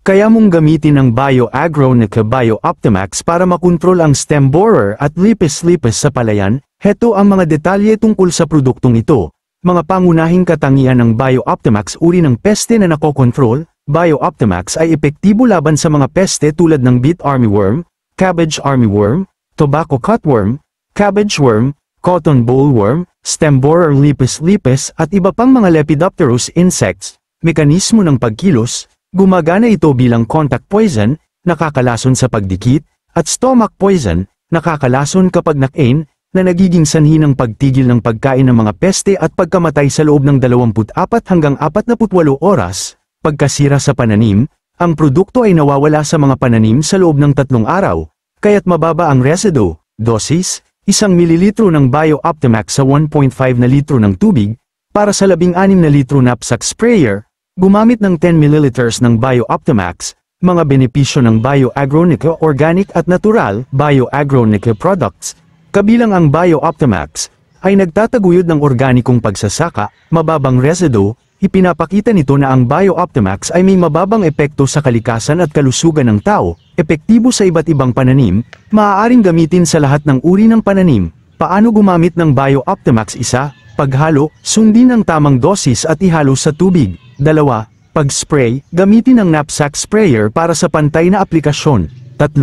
Kaya mong gamitin ang BioAgronica BioOptimax para makontrol ang stem borer at lipis-lipis sa palayan. Heto ang mga detalye tungkol sa produktong ito. Mga pangunahing katangian ng BioOptimax: uri ng peste na nakokontrol. BioOptimax ay epektibo laban sa mga peste tulad ng beet armyworm, cabbage armyworm, tobacco cutworm, cabbage worm, cotton bollworm, stem borer lipis-lipis at iba pang mga Lepidopterous insects. Mekanismo ng pagkilos: gumagana ito bilang contact poison, nakakalason sa pagdikit, at stomach poison, nakakalason kapag nakain, na nagiging sanhi ng pagtigil ng pagkain ng mga peste at pagkamatay sa loob ng 24 hanggang 48 oras. Pagkasira sa pananim: ang produkto ay nawawala sa mga pananim sa loob ng 3 araw, kaya't mababa ang residuo. Dosis: 1 mililitro ng BioOptimax sa 1.5 na litro ng tubig. Para sa 16 na litro knapsack sprayer, gumamit ng 10 ml ng BioOptimax. Mga benepisyo ng BioAgronica: organic at natural. BioAgronica products, kabilang ang BioOptimax, ay nagtataguyod ng organikong pagsasaka, mababang residuo. Ipinapakita nito na ang BioOptimax ay may mababang epekto sa kalikasan at kalusugan ng tao, epektibo sa iba't ibang pananim, maaaring gamitin sa lahat ng uri ng pananim. Paano gumamit ng BioOptimax? 1. Paghalo: sundin ang tamang dosis at ihalo sa tubig. 2. Pag-spray: gamitin ang knapsack sprayer para sa pantay na aplikasyon. 3.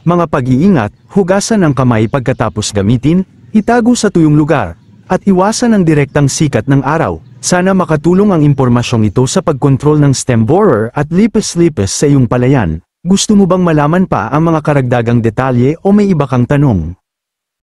Mga pag-iingat: hugasan ang kamay pagkatapos gamitin, itago sa tuyong lugar, at iwasan ang direktang sikat ng araw. Sana makatulong ang impormasyong ito sa pagkontrol ng stem borer at lipis-lipis sa iyong palayan. Gusto mo bang malaman pa ang mga karagdagang detalye o may iba kang tanong?